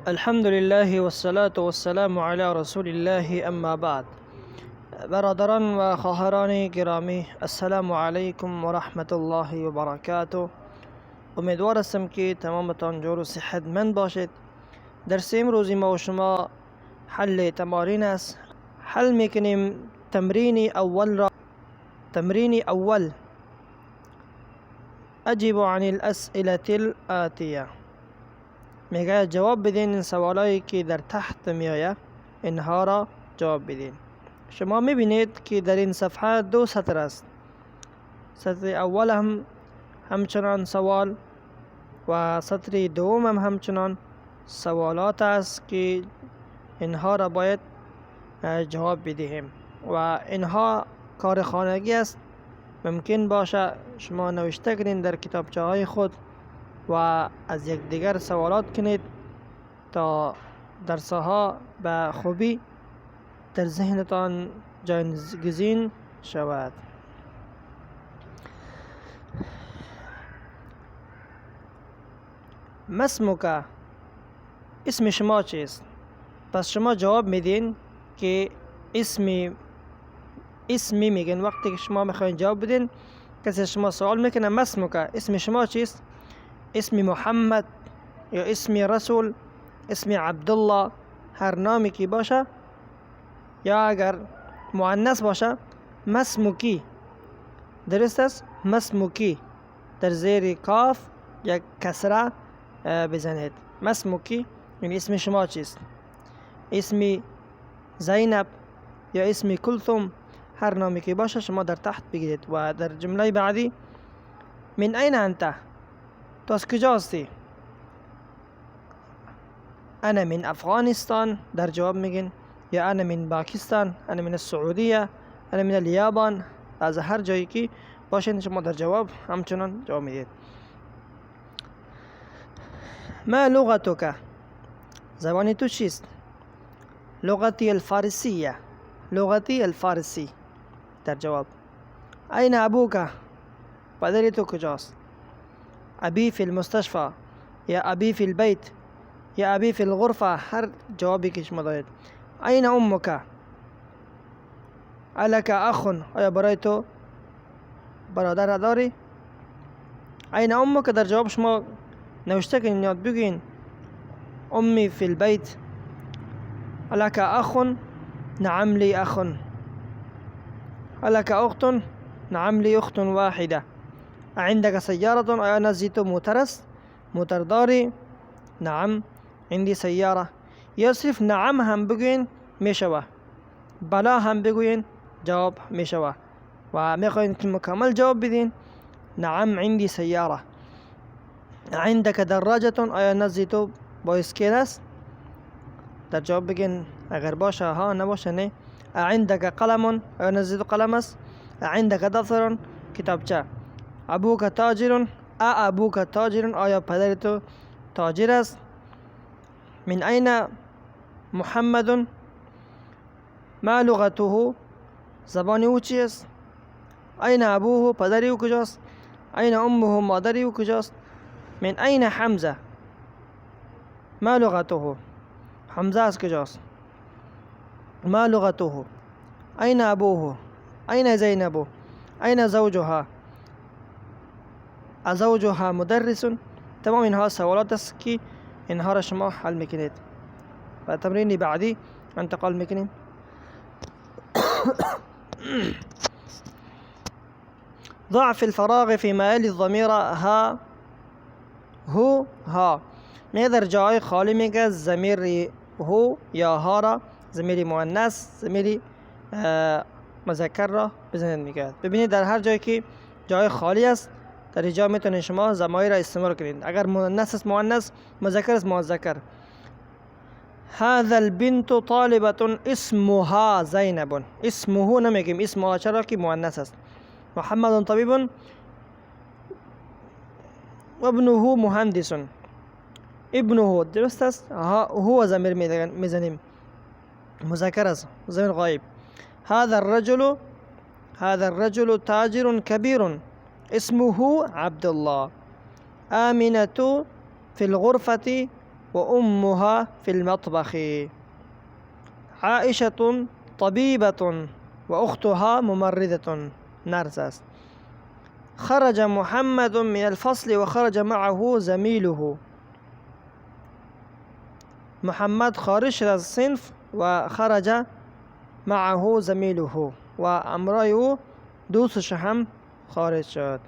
الحمد لله والصلاة والسلام على رسول الله اما بعد. برادران و خواهران گرامی، السلام علیکم و رحمت الله و برکاته. امیدوار هستم که تمامتان جور و صحتمند باشید. درس امروزی ما و شما حل تمارین است. حل میکنیم تمرین اول را. تمرین اول: اجیب عن الاسئله الآتیه. میگه جواب بدین این سوالایی که در تحت میآید، اینها را جواب بدین. شما میبینید که در این صفحه 2 سطر است. سطر اول همچنان سوال و سطر دوم همچنان سوالات است که اینها را باید جواب بدهیم و اینها کار خانگی است. ممکن باشه شما نوشته کنید در کتابچه های خود و از یکدیگر سوالات کنید تا درسها به خوبی در ذهنتان جایگزین شود. ما اسمک؟ اسم شما چیست؟ پس شما جواب میدین که اسمی میگن. وقتی که شما میخواین جواب بدین، کسی شما سوال میکنه ما اسمک؟ اسم شما چیست؟ اسم محمد یا اسم رسول، اسم عبدالله، هر نامی که باشه، یا اگر مؤنث باشه ما اسمکی. درست است؟ ما اسمکی در زیر کاف یک کسره بزنید. ما اسمکی یعنی اسم شما چیست؟ اسم زینب یا اسم کلثوم، هر نامی که باشه شما در تحت بگیرید. و در جمله بعدی: من این انت؟ تو از کجا هستی؟ انا من افغانستان در جواب میگین، یا انا من پاکستان، انا من السعودیه، انا من الیابان. از هر جایی که باشین شما در جواب همچنان جواب میدید. ما لغتک؟ زبانی تو چیست؟ لغتی الفارسیه. لغتی الفارسی در جواب. این ابوک؟ پدری تو کجاست؟ ابی فی المستشفى یا ابی فی البیت یا ابی فی الغرفه، هر جوابی که شما دارید. این امک؟ الک اخ؟ آیا برای تو برادر داری؟ این امک در جواب شما نوشته کنین، یاد بگین. امی فی البیت. الک اخ؟ نعم لی اخ. الک اخت؟ نعم لی اخت واحده. عندك سيارة؟ آیا نزدی تو موتر است؟ موتر داری؟ نعم عندي سيارة. یا صرف نعم هم بگوین میشوه، بلا هم بگوین جواب میشوه. و میخواین که مکمل جواب بدین: نعم عندي سيارة. عندك دراجة؟ آیا نزدی تو بایسکل است؟ در جواب بگین اگر باشه ها، نباشه نه. عندك قلم؟ آیا نزدی تو قلم است؟ عندك دفتر؟ کتابچه. ابوک تاجر؟ ابوک تاجر؟ آیا پدر تو تاجر است؟ من این محمد؟ ما لغته؟ زبان او چیست؟ این ابوه؟ پدری او کجاست؟ این امه؟ مادری او کجاست؟ من این حمزه؟ ما لغته؟ حمزه از کجاست؟ ما لغته؟ این ابوه؟ این زینب؟ این زوجها؟ زوجها مدرس؟ تمام اینها سوالات است که اینها را شما حل میکنید. و تمرین بعدی انتقال میکنیم. ضع في الفراغ فيما يلي الضمير ها هو ها. می در جای خالی میگه ضمیر هو یا ها را، ضمیر مؤنث، ضمیر مذکر را بزنید میگه. ببینید در هر جایی که جای خالی است در اینجا میتونید شما ضمایر را استعمال کنید. اگر مؤنث است مؤنث، مذکر است مذکر. هذا البنت طالبة اسمها زینب. اسمه نمیگیم، اسمها چرا که مؤنث است. محمد طبیب و ابنه مهندس. ابنه درست است، هو ضمیر میزنیم، مذکر است، ضمیر غایب. هذا الرجل تاجر كبير اسمه عبد الله. آمنة في الغرفة وأمها في المطبخ. عائشة طبيبة وأختها ممرضة نرس است. خرج محمد من الفصل وخرج معه زميله. محمد خارج شد از صنف و خرج معه زميله و امرای او دوستش هم خارج شد.